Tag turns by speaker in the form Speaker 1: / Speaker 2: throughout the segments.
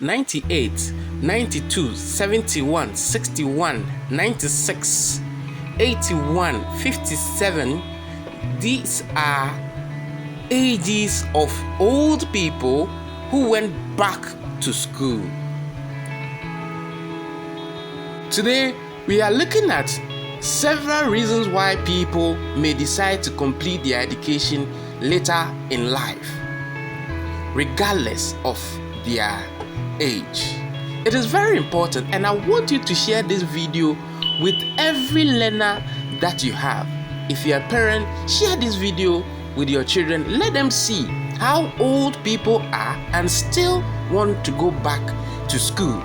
Speaker 1: 98, 92, 71, 61, 96, 81, 57. These are ages of old people who went back to school. Today, we are looking at several reasons why people may decide to complete their education later in life, regardless of their age. It is very important, and I want you to share this video with every learner that you have. If you're a parent, share this video with your children. Let them see how old people are and still want to go back to school.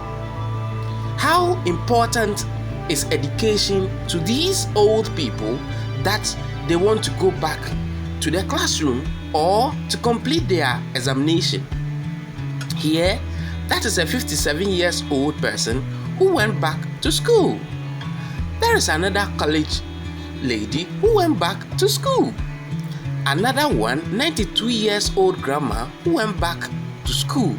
Speaker 1: How important is education to these old people that they want to go back to their classroom or to complete their examination? Here, that is a 57 years old person who went back to school. There is another college lady who went back to school. Another one, 92 years old grandma who went back to school.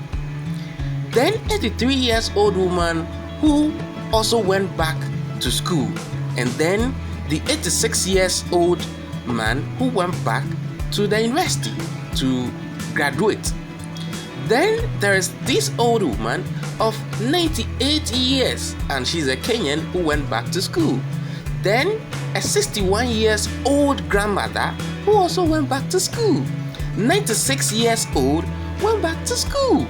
Speaker 1: Then 83 years old woman who also went back to school. And then the 86 years old man who went back to the university to graduate. Then there is this old woman of 98 years, and she's a Kenyan who went back to school. Then a 61 years old grandmother who also went back to school. 96 years old went back to school.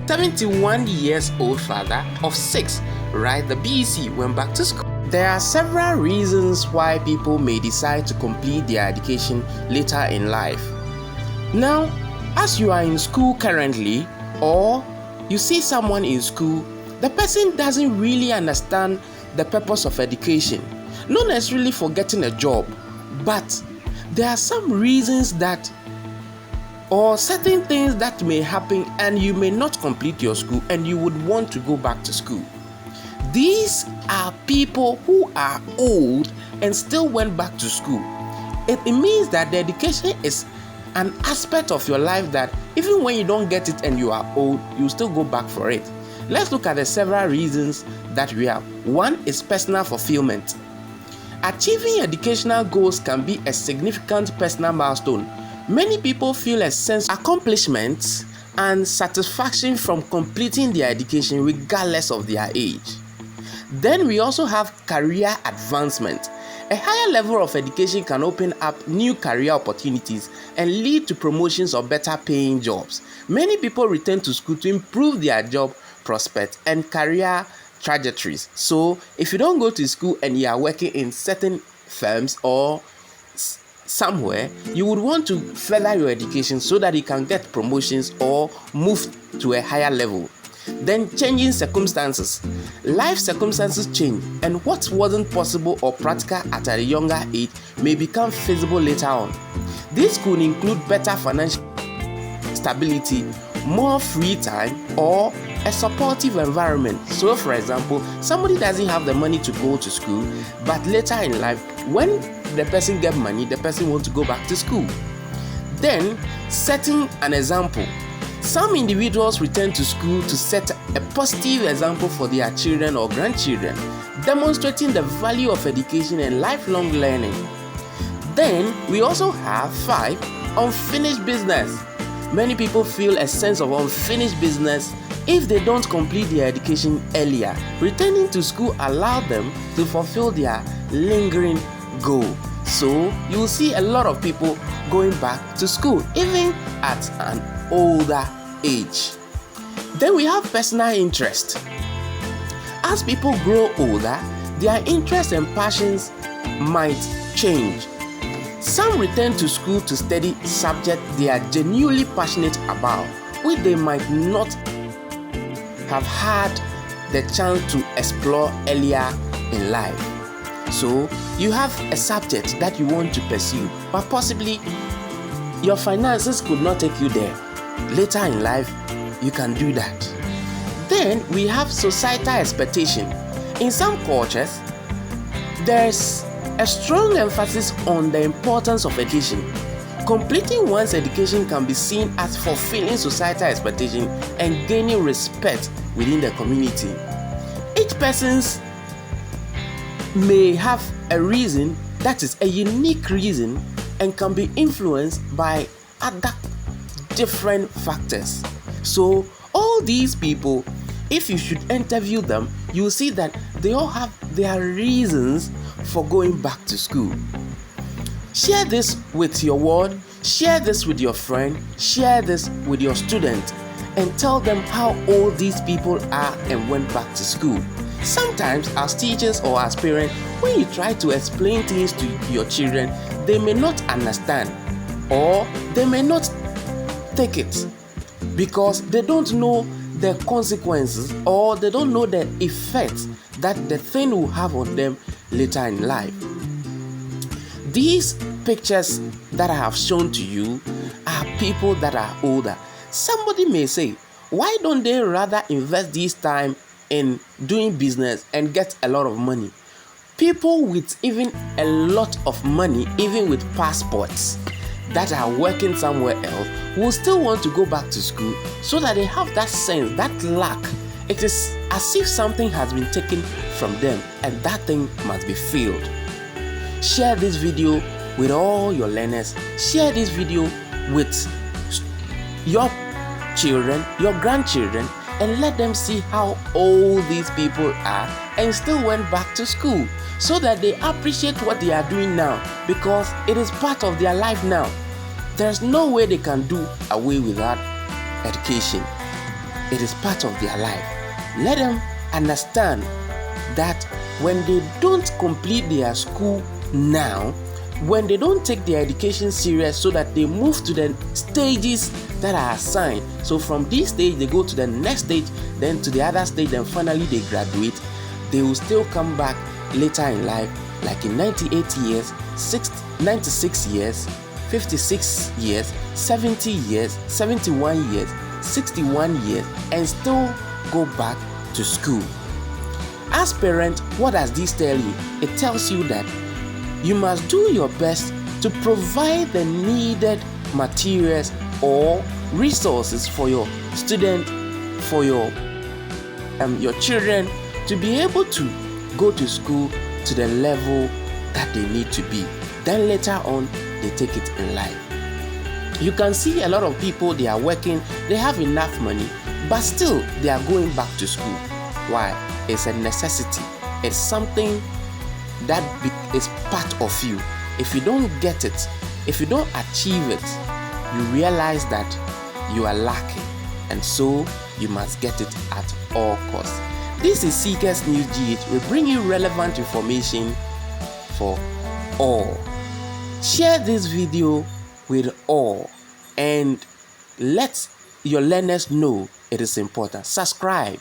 Speaker 1: 71 years old father of 6, right, the BEC, went back to school. There are several reasons why people may decide to complete their education later in life. Now, as you are in school currently, or you see someone in school, the person doesn't really understand the purpose of education, not necessarily for getting a job, but there are some reasons that or certain things that may happen and you may not complete your school and you would want to go back to school. These are people who are old and still went back to school. It means that the education is an aspect of your life that even when you don't get it and you are old, you still go back for it. Let's look at the several reasons that we have. One is personal fulfillment. Achieving educational goals can be a significant personal milestone. Many people feel a sense of accomplishment and satisfaction from completing their education regardless of their age. Then we also have career advancement. A higher level of education can open up new career opportunities and lead to promotions or better paying jobs. Many people return to school to improve their job prospects and career trajectories. So if you don't go to school and you are working in certain firms or somewhere, you would want to further your education so that you can get promotions or move to a higher level. Then changing circumstances. Life circumstances change, and what wasn't possible or practical at a younger age may become feasible later on. This could include better financial stability, more free time, or a supportive environment. So for example, somebody doesn't have the money to go to school, but later in life, when the person gets money, the person wants to go back to school. Then setting an example. Some individuals return to school to set a positive example for their children or grandchildren, demonstrating the value of education and lifelong learning. Then we also have 5, unfinished business. Many people feel a sense of unfinished business if they don't complete their education earlier. Returning to school allows them to fulfill their lingering goal. So you will see a lot of people going back to school even at an older age. Then we have personal interest. As people grow older, their interests and passions might change. Some return to school to study subjects they are genuinely passionate about, which they might not have had the chance to explore earlier in life. So you have a subject that you want to pursue, but possibly your finances could not take you there. Later in life, you can do that. Then we have societal expectation. In some cultures, there's a strong emphasis on the importance of education. Completing one's education can be seen as fulfilling societal expectations and gaining respect within the community. Each person may have a reason that is a unique reason and can be influenced by other different factors. So all these people, if you should interview them, you will see that they all have their reasons for going back to school. Share this with your ward, share this with your friend, share this with your student, and tell them how old these people are and went back to school. Sometimes as teachers or as parents, when you try to explain things to your children, they may not understand or they may not take it because they don't know the consequences or they don't know the effects that the thing will have on them later in life. These pictures that I have shown to you are people that are older. Somebody may say, why don't they rather invest this time in doing business and get a lot of money? People with even a lot of money, even with passports that are working somewhere else, will still want to go back to school so that they have that sense, that lack. It is as if something has been taken from them and that thing must be filled. Share this video with all your learners. Share this video with your children, your grandchildren, and let them see how old these people are and still went back to school so that they appreciate what they are doing now because it is part of their life now. There's no way they can do away with that education. It is part of their life. Let them understand that when they don't complete their school now, when they don't take their education serious so that they move to the stages that are assigned, so from this stage they go to the next stage, then to the other stage, then finally they graduate, they will still come back later in life, like in 98 years, 96 years, 56 years, 70 years, 71 years, 61 years, and still go back to school. As parents, what does this tell you? It tells you that you must do your best to provide the needed materials or resources for your student, for your children to be able to go to school to the level that they need to be. Then later on, they take it in life. You can see a lot of people, they are working, they have enough money, but still they are going back to school. Why? It's a necessity. It's something that is part of you. If you don't get it, if you don't achieve it, you realize that you are lacking, and so you must get it at all costs. This is Seekers News GH. We bring you relevant information for all. Share this video with all and let your learners know it is important. Subscribe.